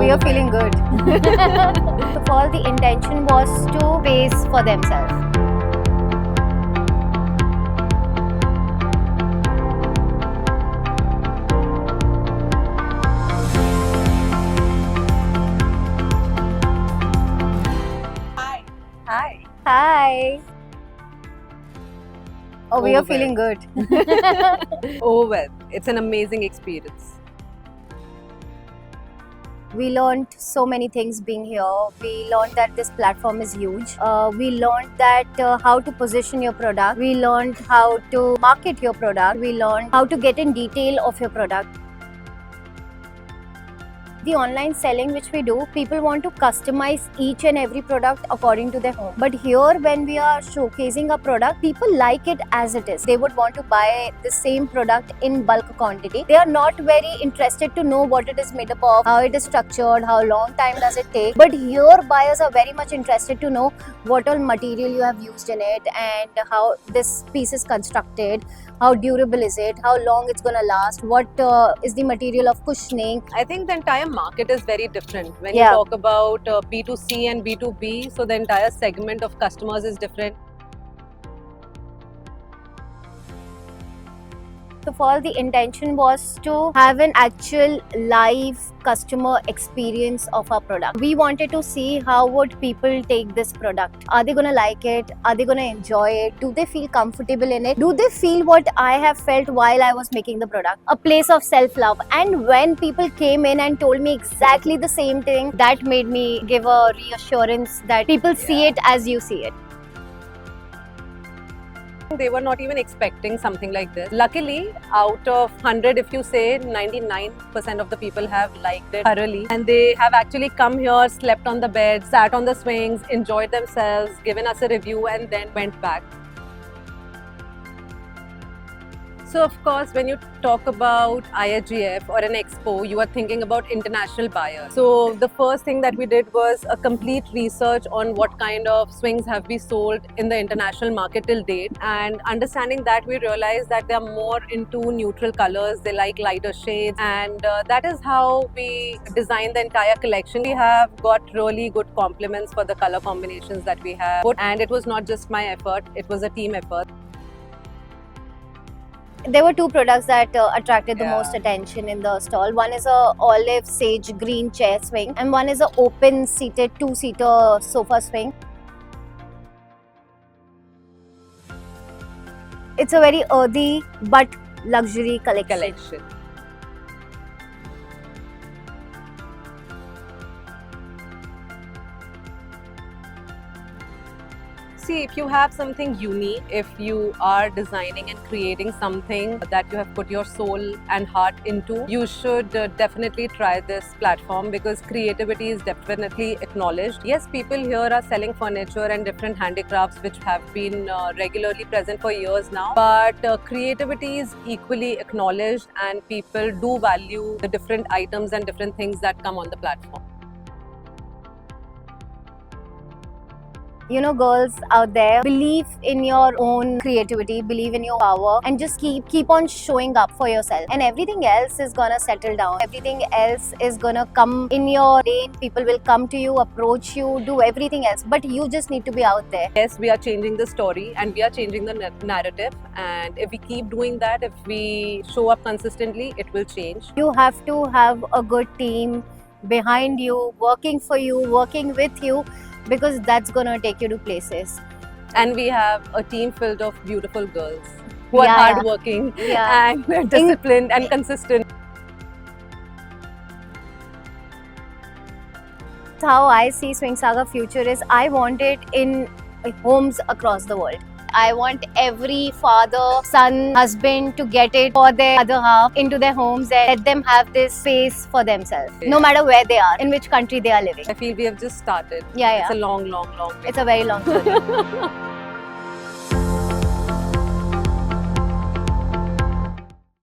we are feeling good. First of all, the intention was to face for themselves. Hi. Hi. Oh, we are Over. feeling good. Oh well, it's an amazing experience. We learned so many things being here. We learned that this platform is huge. We learned that how to position your product. We learned how to market your product. We learned how to get in detail of your product. The online selling which we do, people want to customize each and every product according to their home. But here when we are showcasing a product, people like it as it is. They would want to buy the same product in bulk quantity. They are not very interested to know what it is made up of, how it is structured, how long time does it take. But here buyers are very much interested to know what all material you have used in it and how this piece is constructed, how durable is it, how long it's gonna last, what is the material of cushioning. I think the entire market is very different. When Yeah. you talk about B2C and B2B, so the entire segment of customers is different. First of all, the intention was to have an actual live customer experience of our product. We wanted to see how would people take this product. Are they going to like it? Are they going to enjoy it? Do they feel comfortable in it? Do they feel what I have felt while I was making the product? A place of self-love. And when people came in and told me exactly the same thing, that made me give a reassurance that people see it as you see it. They were not even expecting something like this. Luckily, out of 100, if you say, 99% of the people have liked it thoroughly. And they have actually come here, slept on the bed, sat on the swings, enjoyed themselves, given us a review and then went back. So of course, when you talk about IHGF or an expo, you are thinking about international buyers. So the first thing that we did was a complete research on what kind of swings have we sold in the international market till date. And understanding that, we realized that they are more into neutral colors. They like lighter shades, and that is how we designed the entire collection. We have got really good compliments for the color combinations that we have. And it was not just my effort, it was a team effort. There were two products that attracted the Yeah. most attention in the stall. One is a olive sage green chair swing and one is a open seated two-seater sofa swing. It's a very earthy but luxury collection. See, if you have something unique, if you are designing and creating something that you have put your soul and heart into, you should definitely try this platform, because creativity is definitely acknowledged. Yes, people here are selling furniture and different handicrafts which have been regularly present for years now, but creativity is equally acknowledged and people do value the different items and different things that come on the platform. You know, girls out there, believe in your own creativity, believe in your power, and just keep on showing up for yourself. And everything else is gonna settle down. Everything else is gonna come in your lane. People will come to you, approach you, do everything else. But you just need to be out there. Yes, we are changing the story and we are changing the narrative. And if we keep doing that, if we show up consistently, it will change. You have to have a good team behind you, working for you, working with you, because that's gonna take you to places. And we have a team filled of beautiful girls who are Yeah. hardworking Yeah. and disciplined and consistent. How I see Swing Saga future is, I want it in homes across the world. I want every father, son, husband to get it for their other half into their homes and let them have this space for themselves, no matter where they are, in which country they are living. I feel we have just started. Yeah. It's a long way. It's a very long journey.